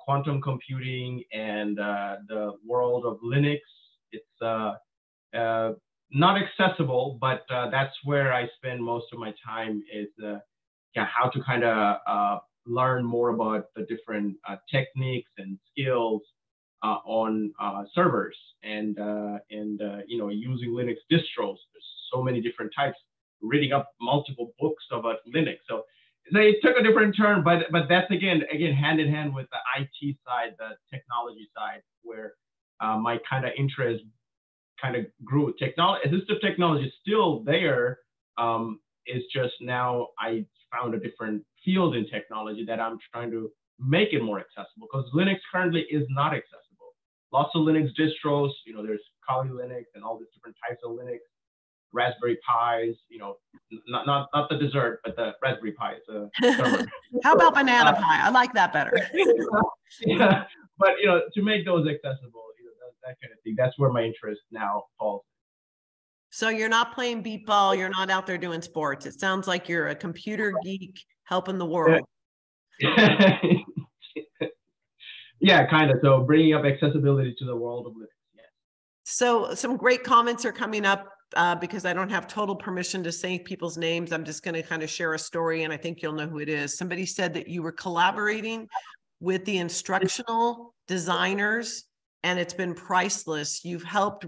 quantum computing and the world of Linux. It's not accessible, but that's where I spend most of my time is how to kind of learn more about the different techniques and skills on servers and using Linux distros. There's so many different types. Reading up multiple books about Linux. So it took a different turn, but that's again hand in hand with the IT side, the technology side, where my kind of interest kind of grew. Assistive technology is still there. It's just now I found a different field in technology that I'm trying to make it more accessible, because Linux currently is not accessible. Lots of Linux distros, there's Kali Linux and all these different types of Linux. Raspberry Pis, not the dessert, but the Raspberry Pi. How about banana pie? I like that better. Yeah, but to make those accessible, that kind of thing. That's where my interest now falls. So you're not playing beat ball. You're not out there doing sports. It sounds like you're a computer geek helping the world. Yeah, kind of. So bringing up accessibility to the world of Linux. Yeah. So some great comments are coming up. Because I don't have total permission to say people's names, I'm just going to kind of share a story, and I think you'll know who it is. Somebody said that you were collaborating with the instructional designers, and it's been priceless. You've helped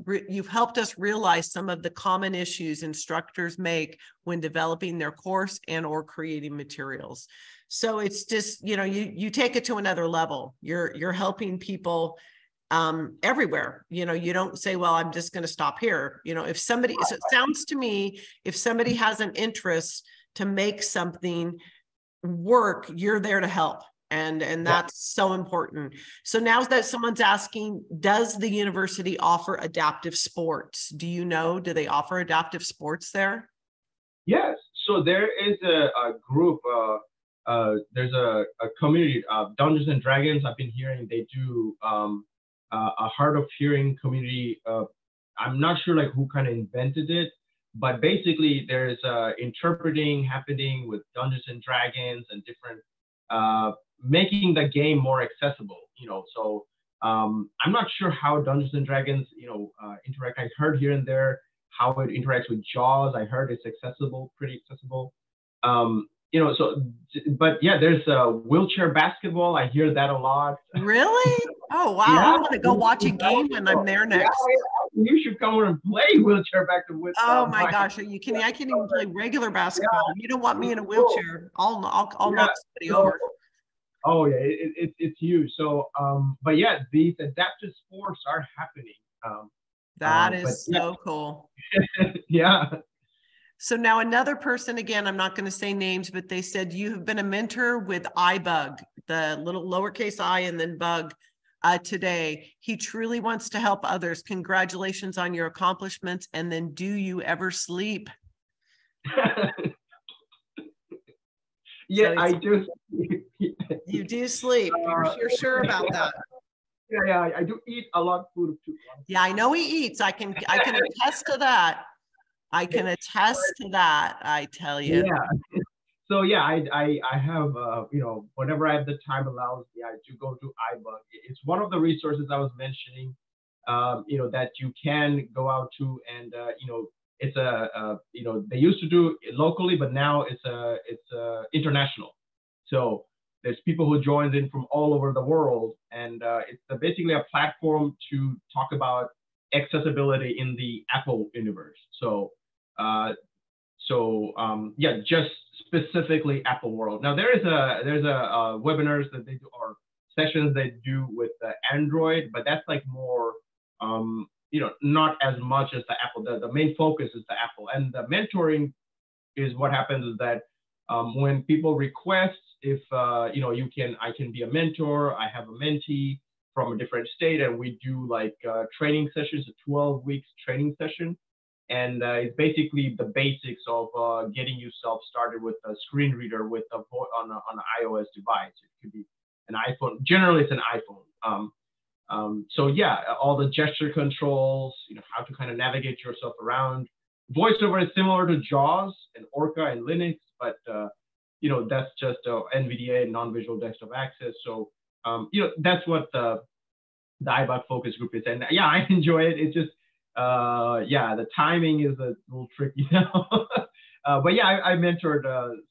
us realize some of the common issues instructors make when developing their course and or creating materials. So it's just, you take it to another level. You're helping people everywhere. You don't say, well, I'm just going to stop here. If somebody, so it sounds to me, if somebody has an interest to make something work, you're there to help. And that's so important. So now that someone's asking, does the university offer adaptive sports? Do you know, do they offer adaptive sports there? Yes. So there is a group, there's a community, Dungeons and Dragons. I've been hearing they do a hard of hearing community. I'm not sure like who kind of invented it, but basically there's interpreting happening with Dungeons and Dragons and different making the game more accessible. So I'm not sure how Dungeons and Dragons interact. I heard here and there how it interacts with Jaws. I heard it's pretty accessible. But yeah, there's wheelchair basketball. I hear that a lot. Really? Oh, wow. Yeah. I'm going to go watch a game when I'm there next. Yeah. You should come over and play wheelchair basketball with Oh my gosh. I can't even play regular basketball. Yeah. You don't want me in a wheelchair. Cool. I'll knock somebody over. Oh yeah, it's huge. So, but yeah, these adaptive sports are happening. That is so cool. Yeah. So now another person, again, I'm not going to say names, but they said you have been a mentor with iBug, the little lowercase I and then bug today. He truly wants to help others. Congratulations on your accomplishments. And then do you ever sleep? Yeah, So I do. you do sleep. You're sure about that. Yeah, I do eat a lot of food too. Yeah, I know he eats. I can attest to that. I can attest to that. I tell you. Yeah. So yeah, I have whenever I have the time allows me, I do go to iBug. It's one of the resources I was mentioning, that you can go out to, and it's they used to do it locally, but now it's international. So there's people who joins in from all over the world, and it's basically a platform to talk about accessibility in the Apple universe. Yeah, just specifically Apple World. Now there's a webinars that they do or sessions they do with Android, but that's like more not as much as the Apple. The main focus is the Apple, and the mentoring is what happens is that when people request if I can be a mentor, I have a mentee from a different state, and we do like training sessions, a 12 weeks training session. And it's basically the basics of getting yourself started with a screen reader with on an iOS device. It could be an iPhone. Generally, it's an iPhone. So yeah, all the gesture controls, how to kind of navigate yourself around. VoiceOver is similar to JAWS and Orca and Linux, but that's just NVDA, non-visual desktop access. So that's what the iBot focus group is. And yeah, I enjoy it. It's just the timing is a little tricky now. But yeah, I mentored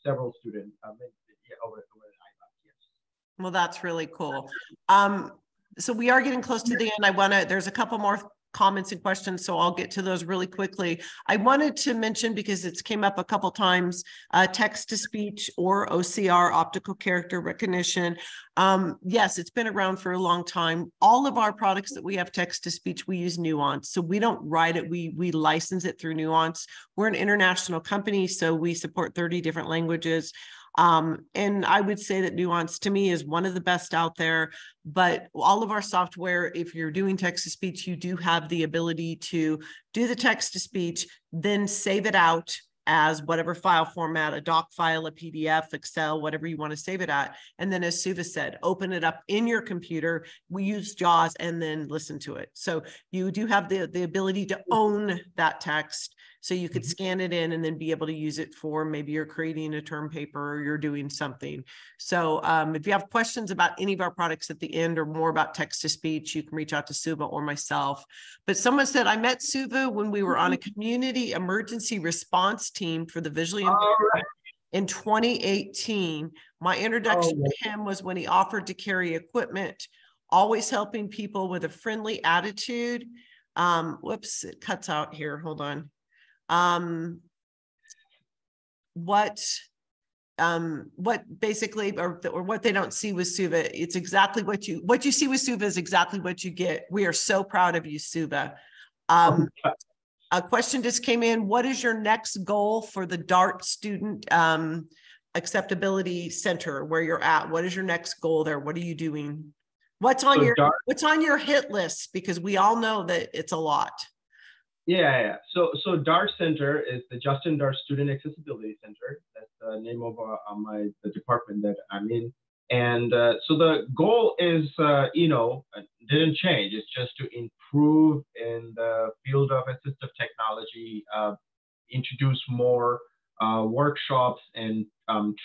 several students over at iBot. Yes. Well, that's really cool. So we are getting close to the end. There's a couple more comments and questions, so I'll get to those really quickly. I wanted to mention, because it's came up a couple times, text-to-speech or OCR, optical character recognition. Yes, it's been around for a long time. All of our products that we have text-to-speech, we use Nuance. So we don't write it, we license it through Nuance. We're an international company, so we support 30 different languages. And I would say that Nuance to me is one of the best out there, but all of our software, if you're doing text to speech, you do have the ability to do the text to speech, then save it out as whatever file format, a doc file, a PDF, Excel, whatever you want to save it at. And then as Suva said, open it up in your computer. We use JAWS and then listen to it. So you do have the ability to own that text. So you could scan it in and then be able to use it for maybe you're creating a term paper or you're doing something. So if you have questions about any of our products at the end or more about text to speech, you can reach out to Suva or myself. But someone said, I met Suva when we were on a community emergency response team for the visually impaired in 2018. My introduction to him was when he offered to carry equipment, always helping people with a friendly attitude. Whoops, it cuts out here. Hold on. What basically, or what they don't see with Suva, it's exactly what you see with Suva is exactly what you get. We are so proud of you, Suva. A question just came in. What is your next goal for the DART Student Acceptability Center where you're at? What is your next goal there? What are you doing? What's on your hit list? Because we all know that it's a lot. Yeah. So DART Center is the Justin Dart Student Accessibility Center. That's the name of the department that I'm in. And so the goal is, didn't change. It's just to improve in the field of assistive technology, introduce more workshops and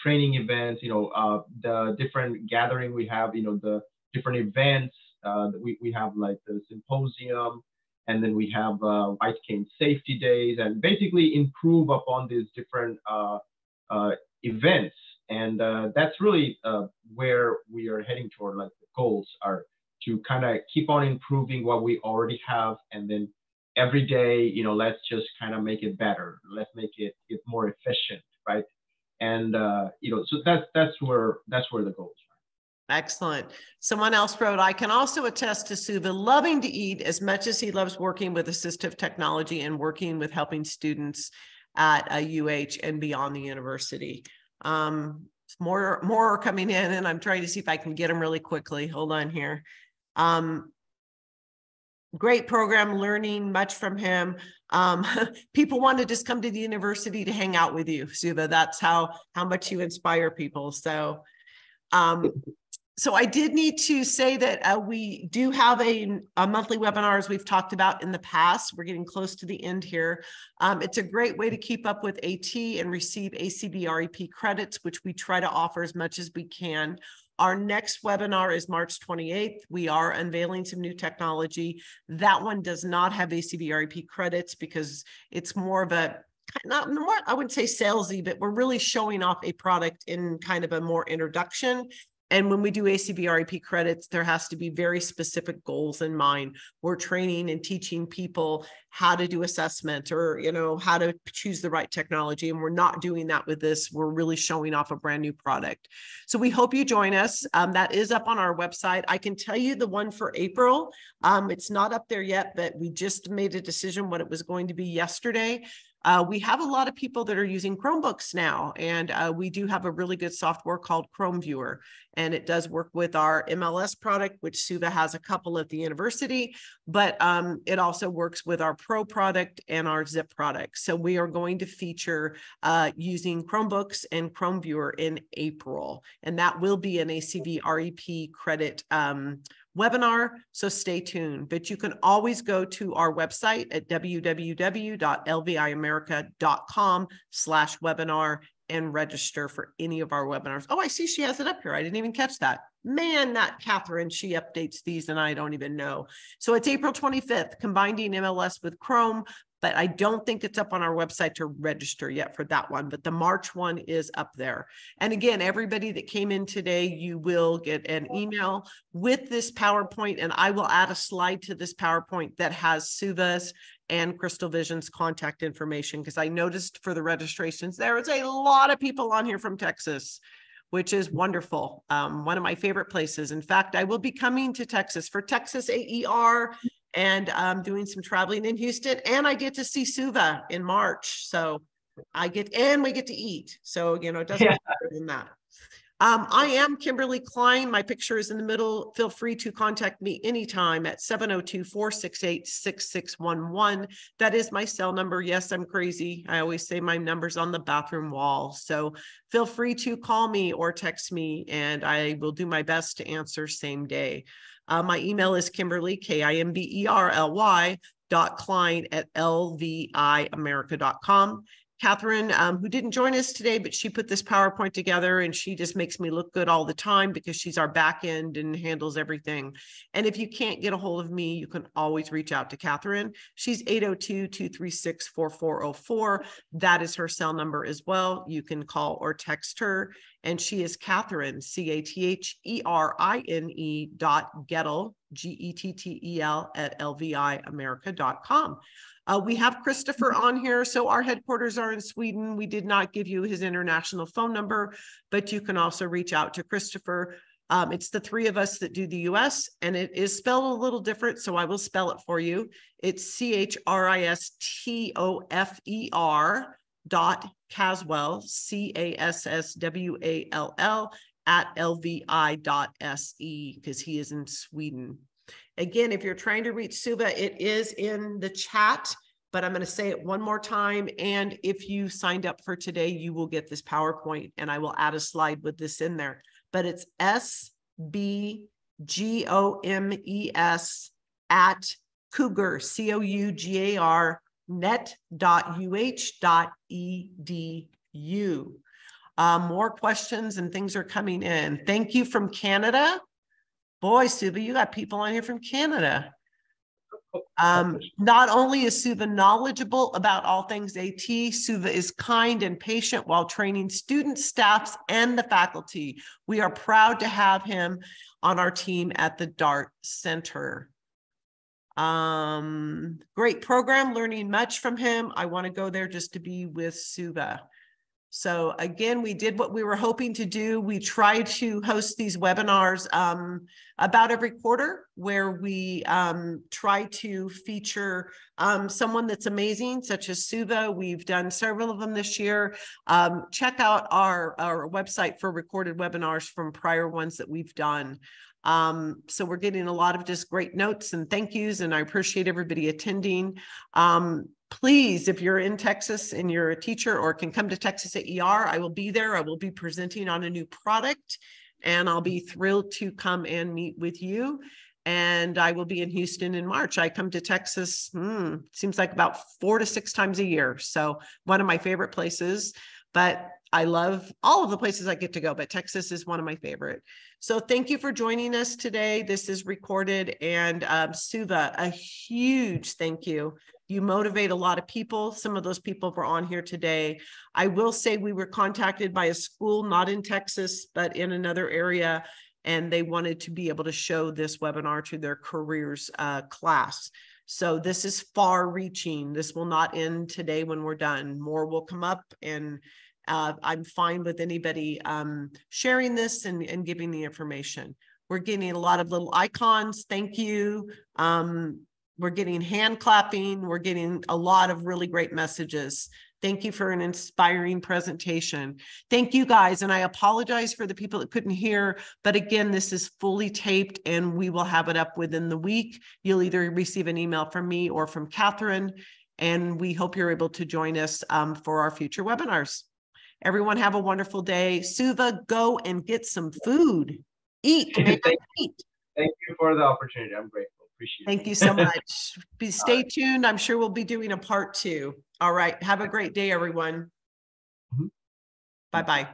training events. The different gathering we have. The different events that we have, like the symposium. And then we have White Cane Safety Days, and basically improve upon these different events. And that's really where we are heading toward. Like the goals are to kind of keep on improving what we already have, and then every day, let's just kind of make it better. Let's make it more efficient, right? And so that's where the goals are. Excellent. Someone else wrote, I can also attest to Suva loving to eat as much as he loves working with assistive technology and working with helping students at a UH and beyond the university. More are coming in, and I'm trying to see if I can get them really quickly. Hold on here. Great program, learning much from him. People want to just come to the university to hang out with you, Suva. That's how much you inspire people. So I did need to say that we do have a monthly webinar, as we've talked about in the past. We're getting close to the end here. It's a great way to keep up with AT and receive ACB REP credits, which we try to offer as much as we can. Our next webinar is March 28th. We are unveiling some new technology. That one does not have ACB REP credits because it's more of a, not more, I wouldn't say salesy, but we're really showing off a product in kind of a more introduction. And when we do ACB REP credits, there has to be very specific goals in mind. We're training and teaching people how to do assessment, or, you know, how to choose the right technology. And we're not doing that with this. We're really showing off a brand new product. So we hope you join us. That is up on our website. I can tell you the one for April. It's not up there yet, but we just made a decision what it was going to be yesterday. We have a lot of people that are using Chromebooks now, and we do have a really good software called Chrome Viewer, and it does work with our MLS product, which Suva has a couple at the university, but it also works with our Pro product and our Zip product. So we are going to feature using Chromebooks and Chrome Viewer in April, and that will be an ACB REP credit webinar, so stay tuned. But you can always go to our website at www.lviamerica.com/webinar and register for any of our webinars. Oh, I see she has it up here. I didn't even catch that. Man, that Catherine, she updates these and I don't even know. So it's April 25th, combining MLS with Chrome, but I don't think it's up on our website to register yet for that one, but the March one is up there. And again, everybody that came in today, you will get an email with this PowerPoint, and I will add a slide to this PowerPoint that has Suva's and Crystal Vision's contact information, because I noticed for the registrations, there is a lot of people on here from Texas, which is wonderful. One of my favorite places. In fact, I will be coming to Texas for Texas AER, and doing some traveling in Houston, and I get to see Suva in March. So we get to eat. So, you know, it doesn't get better than that. I am Kimberly Klein. My picture is in the middle. Feel free to contact me anytime at 702-468-6611. That is my cell number. Yes, I'm crazy. I always say my number's on the bathroom wall. So feel free to call me or text me, and I will do my best to answer same day. My email is Kimberly, Kimberly, .klein@lviamerica.com. Catherine, who didn't join us today, but she put this PowerPoint together, and she just makes me look good all the time because she's our back end and handles everything. And if you can't get a hold of me, you can always reach out to Catherine. She's 802-236-4404. That is her cell number as well. You can call or text her. And she is Catherine, CATHERINE.Gettel, GETTEL @lviamerica.com. We have Christopher on here. So our headquarters are in Sweden. We did not give you his international phone number, but you can also reach out to Christopher. It's the three of us that do the US, and it is spelled a little different, so I will spell it for you. It's CHRISTOFER .Caswell, CASSWALL @lvi.se, because he is in Sweden. Again, if you're trying to reach Suva, it is in the chat, but I'm going to say it one more time. And if you signed up for today, you will get this PowerPoint, and I will add a slide with this in there. But it's SBGOMES at Cougar, COUGAR net.uh.edu. More questions and things are coming in. Thank you from Canada. Boy, Suva, you got people on here from Canada. Not only is Suva knowledgeable about all things AT, Suva is kind and patient while training students, staffs, and the faculty. We are proud to have him on our team at the DART Center. Great program, learning much from him. I want to go there just to be with Suva. So again, we did what we were hoping to do. We try to host these webinars about every quarter, where we try to feature someone that's amazing, such as Suva. We've done several of them this year. Check out our website for recorded webinars from prior ones that we've done. So we're getting a lot of just great notes and thank yous, and I appreciate everybody attending. Please, if you're in Texas and you're a teacher or can come to Texas at ER, I will be there. I will be presenting on a new product, and I'll be thrilled to come and meet with you. And I will be in Houston in March. I come to Texas, seems like about 4 to 6 times a year. So one of my favorite places, but I love all of the places I get to go, but Texas is one of my favorite. So thank you for joining us today. This is recorded, and Suva, a huge thank you. You motivate a lot of people. Some of those people were on here today. I will say we were contacted by a school, not in Texas, but in another area, and they wanted to be able to show this webinar to their careers class. So this is far reaching. This will not end today when we're done. More will come up, and I'm fine with anybody sharing this and giving the information. We're getting a lot of little icons. Thank you. We're getting hand clapping. We're getting a lot of really great messages. Thank you for an inspiring presentation. Thank you guys. And I apologize for the people that couldn't hear, but again, this is fully taped and we will have it up within the week. You'll either receive an email from me or from Catherine, and we hope you're able to join us for our future webinars. Everyone have a wonderful day. Suva, go and get some food. Eat, man, eat. Thank you for the opportunity. I'm grateful. Appreciate it. Thank you so much. Stay tuned. I'm sure we'll be doing a part 2. All right. Have a great day, everyone. Bye-bye.